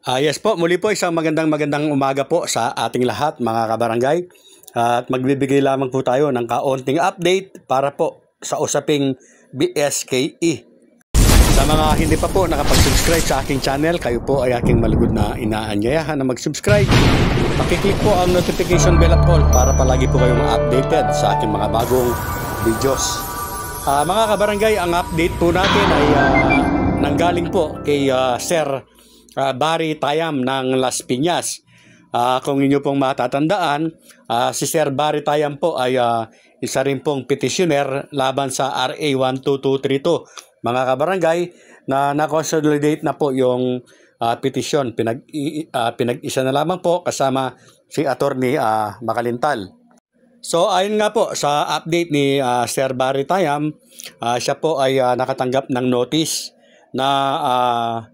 Yes po, muli po isang magandang umaga po sa ating lahat mga kabarangay. At magbibigay lamang po tayo ng kaunting update para po sa usaping BSKE. Sa mga hindi pa po nakapag-subscribe sa aking channel, kayo po ay aking malugod na inaanyayahan na mag-subscribe. Pakiclick po ang notification bell at all para palagi po kayong updated sa aking mga bagong videos. Mga kabarangay, ang update po natin ay nanggaling po kay Sir Barry Tayam ng Las Piñas. Kung inyo pong matatandaan, si Sir Barry Tayam po ay isa rin pong petitioner laban sa RA 12232. Mga kabarangay, na na-consolidate na po yung petisyon. Pinag-isa na lamang po kasama si Attorney Makalintal. So ayon nga po sa update ni Sir Barry Tayam, siya po ay nakatanggap ng notice na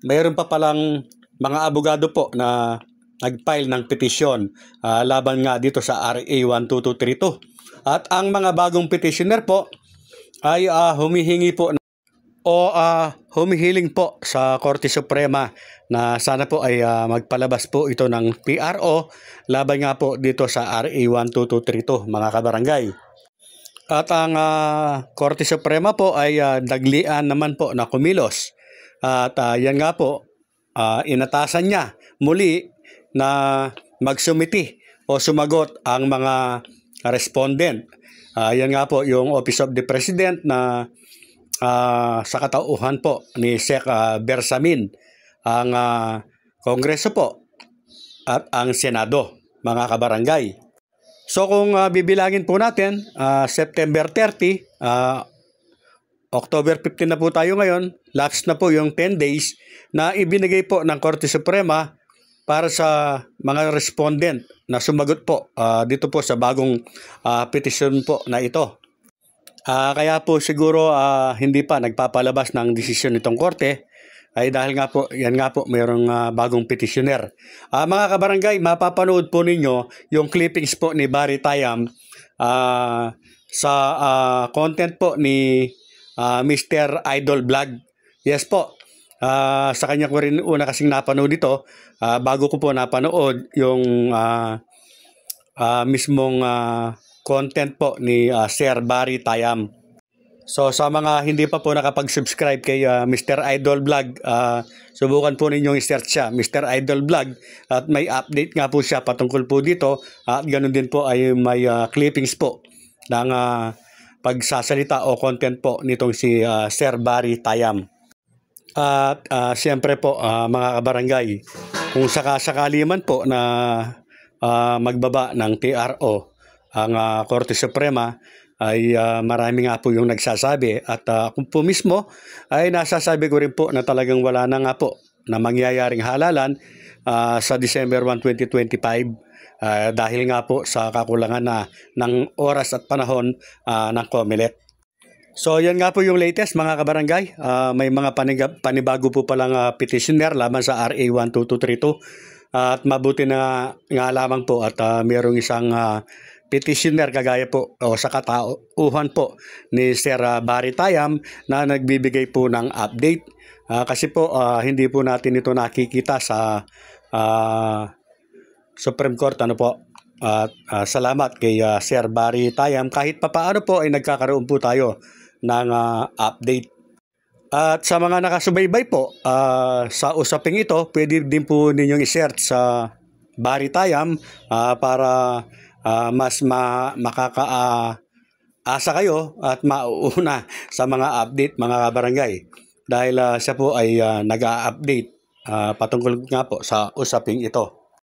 mayroon pa palang mga abogado po na nag-file ng petisyon laban nga dito sa RA 12232. At ang mga bagong petitioner po ay humihingi po humihiling po sa Korte Suprema na sana po ay magpalabas po ito ng PRO laban nga po dito sa RA 12232 mga kabarangay. At ang Korte Suprema po ay naglian naman po na kumilos. At yan nga po, inatasan niya muli na magsumiti o sumagot ang mga respondent. Yan nga po yung Office of the President na sa katauhan po ni Sec. Bersamin, ang Kongreso po at ang Senado, mga kabarangay. So kung bibilangin po natin, September 30, October 15 na po tayo ngayon, lapse na po yung 10 days na ibinigay po ng Korte Suprema para sa mga respondent na sumagot po dito po sa bagong petition po na ito. Kaya po siguro hindi pa nagpapalabas ng desisyon itong korte ay dahil nga po, yan nga po, mayroong bagong petitioner. Mga kabarangay, mapapanood po ninyo yung clippings po ni Barry Tayam sa content po ni Mr. Idol Vlog. Yes po, sa kanya ko rin una kasing napanood ito bago ko po napanood yung mismong content po ni Sir Barry Tayam. So sa mga hindi pa po nakapag-subscribe kay Mr. Idol Vlog, subukan po ninyong i-search siya, Mr. Idol Vlog, at may update nga po siya patungkol po dito at ganoon din po ay may clippings po ng pagsasalita o content po nitong si Sir Barry Tayam. At siyempre po mga kabarangay, kung sakasakali man po na magbaba ng TRO ang Korte Suprema, ay marami nga po yung nagsasabi at kung po mismo ay nasasabi ko rin po na talagang wala na nga po na mangyayaring halalan sa December 1, 2025 dahil nga po sa kakulangan ng oras at panahon ng COMELEC. So yan nga po yung latest mga kabarangay. May mga panibago po palang petitioner laban sa RA 12232 at mabuti na nga lamang po at mayroong isang petitioner kagaya po o sa katauhan po ni Sir Barry Tayam na nagbibigay po ng update kasi po hindi po natin ito nakikita sa Supreme Court at salamat kay Sir Barry Tayam kahit papaano po ay nagkakaroon po tayo ng update. At sa mga nakasubaybay po sa usaping ito, pwede din po ninyong i-search sa Barry Tayam para mas makakaasa kayo at mauuna sa mga update mga kabarangay dahil siya po ay nag-a-update patungkol nga po sa usaping ito.